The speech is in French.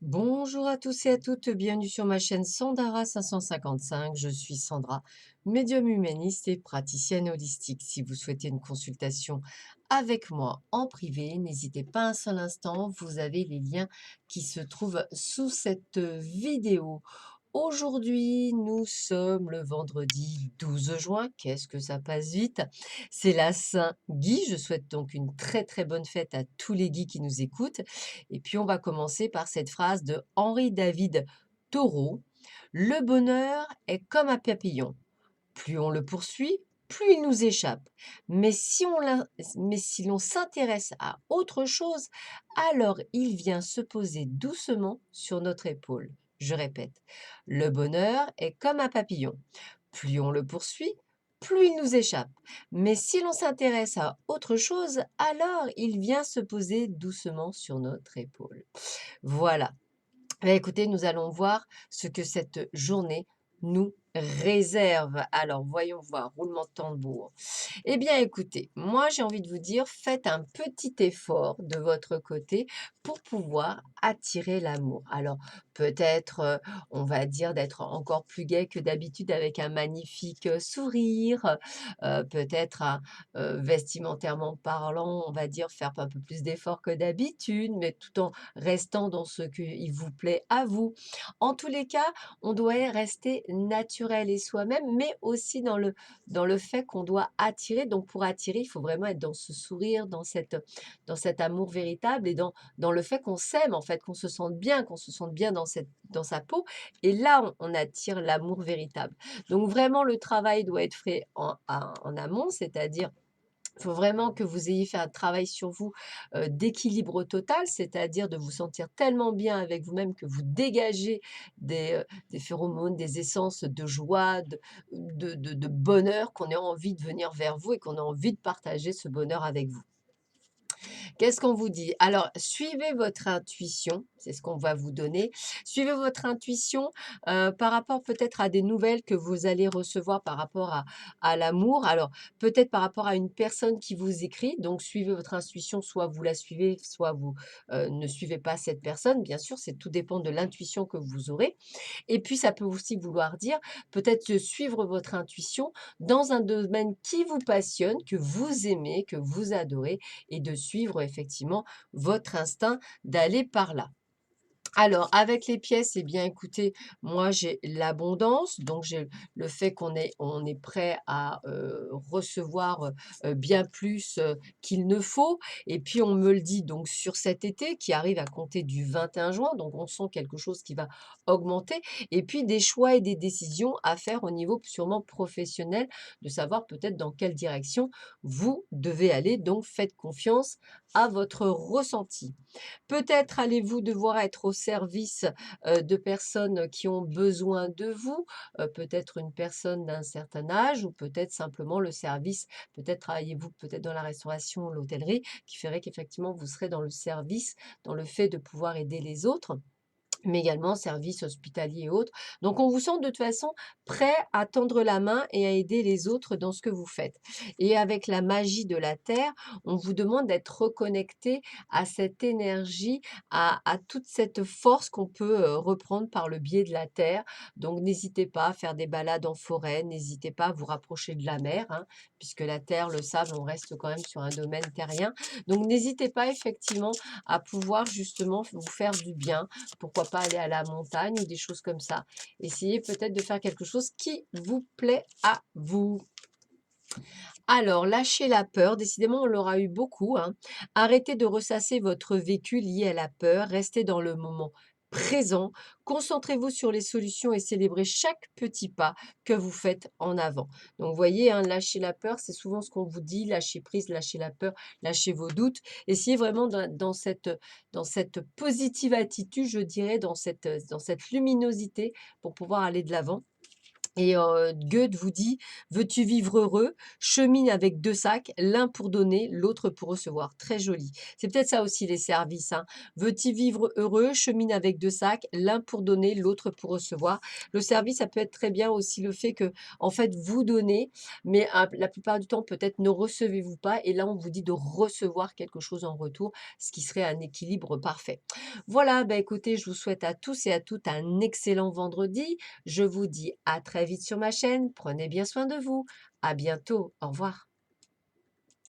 Bonjour à tous et à toutes, bienvenue sur ma chaîne Sandara 555. Je suis Sandra, médium humaniste et praticienne holistique. Si vous souhaitez une consultation avec moi en privé, n'hésitez pas un seul instant, vous avez les liens qui se trouvent sous cette vidéo. Aujourd'hui, nous sommes le vendredi 12 juin. Qu'est-ce que ça passe vite? C'est la Saint-Guy. Je souhaite donc une très très bonne fête à tous les Guys qui nous écoutent. Et puis on va commencer par cette phrase de Henri David Thoreau. Le bonheur est comme un papillon. Plus on le poursuit, plus il nous échappe. Mais si l'on s'intéresse à autre chose, alors il vient se poser doucement sur notre épaule. Je répète, le bonheur est comme un papillon. Plus on le poursuit, plus il nous échappe. Mais si l'on s'intéresse à autre chose, alors il vient se poser doucement sur notre épaule. Voilà. Écoutez, nous allons voir ce que cette journée nous réserve. Alors, voyons voir, roulement de tambour. Eh bien, écoutez, moi, j'ai envie de vous dire, faites un petit effort de votre côté pour pouvoir attirer l'amour. Alors, peut-être, on va dire, d'être encore plus gai que d'habitude avec un magnifique sourire, peut-être, vestimentairement parlant, on va dire, faire un peu plus d'efforts que d'habitude, mais tout en restant dans ce qui vous plaît à vous. En tous les cas, on doit rester naturel et soi-même, mais aussi dans le fait qu'on doit attirer. Donc pour attirer, il faut vraiment être dans ce sourire, dans cet amour véritable et dans le fait qu'on s'aime, en fait, qu'on se sente bien dans sa peau. Et là, on attire l'amour véritable. Donc vraiment, le travail doit être fait en amont, c'est-à-dire il faut vraiment que vous ayez fait un travail sur vous, d'équilibre total, c'est-à-dire de vous sentir tellement bien avec vous-même que vous dégagez des phéromones, des essences de joie, de bonheur, qu'on ait envie de venir vers vous et qu'on a envie de partager ce bonheur avec vous. Qu'est-ce qu'on vous dit? Alors, suivez votre intuition, c'est ce qu'on va vous donner. Suivez votre intuition, par rapport peut-être à des nouvelles que vous allez recevoir par rapport à l'amour. Alors, peut-être par rapport à une personne qui vous écrit, donc suivez votre intuition, soit vous la suivez, soit vous, ne suivez pas cette personne. Bien sûr, c'est tout dépend de l'intuition que vous aurez. Et puis, ça peut aussi vouloir dire peut-être suivre votre intuition dans un domaine qui vous passionne, que vous aimez, que vous adorez et de suivre effectivement votre instinct d'aller par là. Alors, avec les pièces, eh bien, écoutez, moi, j'ai l'abondance, donc j'ai le fait on est prêt à recevoir bien plus qu'il ne faut. Et puis, on me le dit donc sur cet été qui arrive à compter du 21 juin, donc on sent quelque chose qui va augmenter. Et puis, des choix et des décisions à faire au niveau sûrement professionnel, de savoir peut-être dans quelle direction vous devez aller. Donc, faites confiance à votre ressenti. Peut-être allez-vous devoir être au service, de personnes qui ont besoin de vous, peut-être une personne d'un certain âge ou peut-être simplement le service, peut-être travaillez-vous peut-être dans la restauration ou l'hôtellerie qui ferait qu'effectivement vous serez dans le service, dans le fait de pouvoir aider les autres mais également services hospitaliers et autres. Donc on vous sent de toute façon prêt à tendre la main et à aider les autres dans ce que vous faites. Et avec la magie de la terre, on vous demande d'être reconnecté à cette énergie, à toute cette force qu'on peut reprendre par le biais de la terre. Donc n'hésitez pas à faire des balades en forêt, n'hésitez pas à vous rapprocher de la mer, hein, puisque la terre, le sable, on reste quand même sur un domaine terrien. Donc n'hésitez pas effectivement à pouvoir justement vous faire du bien, pourquoi pas aller à la montagne ou des choses comme ça. Essayez peut-être de faire quelque chose qui vous plaît à vous. Alors, lâchez la peur, décidément on l'aura eu beaucoup, hein. Arrêtez de ressasser votre vécu lié à la peur, restez dans le moment présent, concentrez-vous sur les solutions et célébrez chaque petit pas que vous faites en avant. Donc, vous voyez, hein, lâcher la peur, c'est souvent ce qu'on vous dit, lâcher prise, lâcher la peur, lâcher vos doutes. Essayez vraiment dans cette positive attitude, je dirais, dans cette luminosité pour pouvoir aller de l'avant. Et Goethe vous dit: «Veux-tu vivre heureux? Chemine avec 2 sacs, l'un pour donner, l'autre pour recevoir». Très joli. C'est peut-être ça aussi les services, hein. Veux-tu vivre heureux? Chemine avec 2 sacs, l'un pour donner, l'autre pour recevoir. Le service, ça peut être très bien aussi le fait que, en fait, vous donnez, mais la plupart du temps, peut-être ne recevez-vous pas et là, on vous dit de recevoir quelque chose en retour, ce qui serait un équilibre parfait. Voilà, bah, écoutez, je vous souhaite à tous et à toutes un excellent vendredi. Je vous dis à très vite sur ma chaîne. Prenez bien soin de vous. À bientôt. Au revoir.